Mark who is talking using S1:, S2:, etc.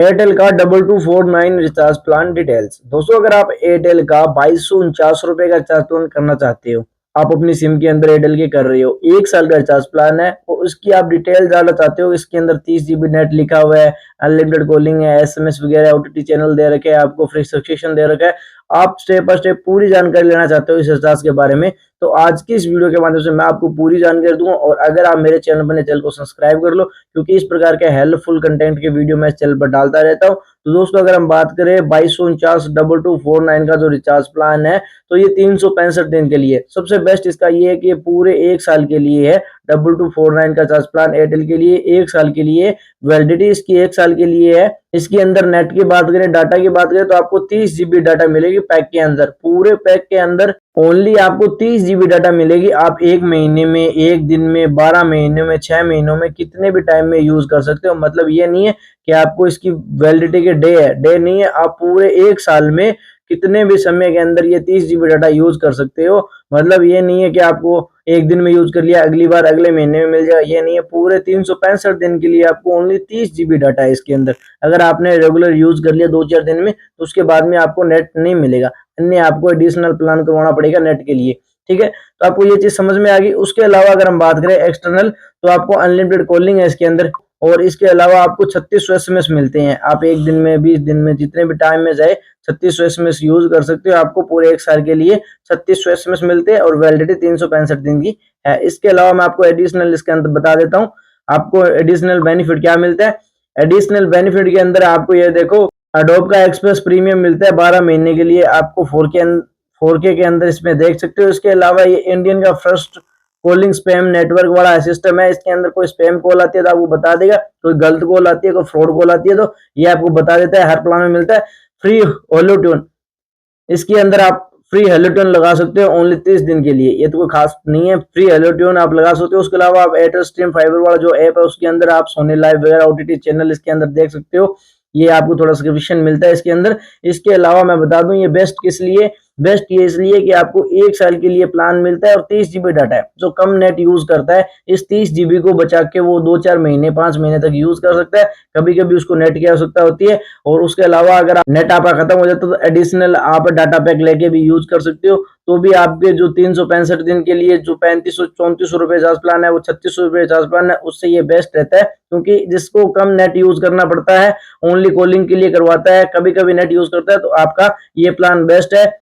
S1: Airtel का 2249 recharge plan details. दोस्तों अगर आप एयरटेल का 2249 रुपए का रिचार्ज प्लान करना चाहते हो, आप अपनी सिम के अंदर एयरटेल के कर रहे हो, 1 साल का रिचार्ज प्लान है और उसकी आप डिटेल डालना चाहते हो, इसके अंदर 30 GB नेट लिखा हुआ है, अनलिमिटेड कॉलिंग है, SMS वगैरह, OTT चैनल दे रखे हैं, आपको फ्री सब्सक्रिप्शन दे रखा है। आप स्टेप बाय स्टेप पूरी जानकारी लेना चाहते हो इस रिचार्ज के बारे में, तो आज की इस वीडियो के माध्यम से मैं आपको पूरी जानकारी दूंगा। और अगर आप मेरे चैनल पर चैनल को सब्सक्राइब कर लो, क्योंकि इस प्रकार के हेल्पफुल कंटेंट के वीडियो मैं इस चैनल पर डालता रहता हूँ। तो दोस्तों अगर हम बात करें 2249 का जो रिचार्ज प्लान है, तो ये 365 दिन के लिए सबसे बेस्ट इसका ये है कि ये पूरे 1 साल के लिए है। 2249 का रिचार्ज प्लान एयरटेल के लिए 1 साल के लिए, वैलिडिटी इसकी 1 साल के लिए है। इसके अंदर नेट की बात करें, डाटा की बात करें, तो आपको 30 GB डाटा मिलेगी पैक के अंदर। पूरे पैक के अंदर ओनली आपको 30 GB डाटा मिलेगी। आप 1 महीने में, 1 दिन में, 12 महीने में, 6 महीनों में, कितने भी टाइम में यूज कर सकते हो। मतलब ये नहीं है कि आपको इसकी वैलिडिटी के डे नहीं है, आप पूरे 1 साल में कितने भी समय के अंदर ये 30 GB डाटा यूज कर सकते हो। मतलब ये नहीं है कि आपको 1 दिन में यूज कर लिया, अगली बार अगले महीने में मिल जाएगा, ये नहीं है। पूरे 365 दिन के लिए आपको ओनली 30 GB डाटा है इसके अंदर। अगर आपने रेगुलर यूज कर लिया 2-4 दिन में, तो उसके बाद में आपको नेट नहीं मिलेगा, अन्य आपको एडिशनल प्लान करवाना पड़ेगा नेट के लिए। ठीक है, तो आपको ये चीज समझ में आ गई। उसके अलावा अगर हम बात करें एक्सटर्नल, तो आपको अनलिमिटेड कॉलिंग है इसके अंदर, और इसके अलावा आपको 3600 SMS मिलते हैं। आप 1 दिन में, 20 दिन में, जितने भी टाइम में जाए 3600 SMS यूज कर सकते हो। आपको पूरे 1 साल के लिए 3600 SMS मिलते हैं और वैलिडिटी 365 दिन की है। इसके अलावा मैं आपको एडिशनल इसके अंदर बता देता हूँ, आपको एडिशनल बेनिफिट क्या मिलता है। एडिशनल बेनिफिट के अंदर आपको ये देखो, अडोब का एक्सप्रेस प्रीमियम मिलता है 12 महीने के लिए, आपको 4K के अंदर इसमें देख सकते हो। इसके अलावा ये इंडियन का फर्स्ट कॉलिंग स्पैम नेटवर्क वाला सिस्टम है। इसके अंदर कोई स्पैम कॉल आती है तो आपको बता देगा, कोई गलत कॉल आती है, कोई फ्रॉड कॉल आती है तो ये आपको बता देता है। हर प्लान में मिलता है फ्री हेलो ट्यून, इसके अंदर आप फ्री हेलो ट्यून लगा सकते हो ओनली 30 दिन के लिए। ये तो कोई खास नहीं है, फ्री हेलो ट्यून आप लगा सकते हो। उसके अलावा आप एयरटेल स्ट्रीम फाइबर वाला जो ऐप है, उसके अंदर आप सोनी लाइव वगैरह OTT चैनल इसके अंदर देख सकते हो। ये आपको थोड़ा सब्सक्रिप्शन मिलता है इसके अंदर। इसके अलावा मैं बता दूं, ये बेस्ट किस लिए, बेस्ट ये इसलिए कि आपको 1 साल के लिए प्लान मिलता है और 30 GB डाटा है। जो कम नेट यूज करता है, इस 30 GB को बचा के वो 2-4 महीने, 5 महीने तक यूज कर सकता है। कभी कभी उसको नेट की आवश्यकता होती है, और उसके अलावा अगर नेट आपका खत्म हो जाता है तो एडिशनल आप डाटा पैक लेके भी यूज कर सकते हो। तो भी आपके जो 365 दिन के लिए जो 3500-3400 रुपए रिचार्ज प्लान है, वो 3600 रुपए रिचार्ज प्लान है, उससे ये बेस्ट रहता है। क्योंकि जिसको कम नेट यूज करना पड़ता है, ओनली कॉलिंग के लिए करवाता है, कभी कभी नेट यूज करता है, तो आपका ये प्लान बेस्ट है।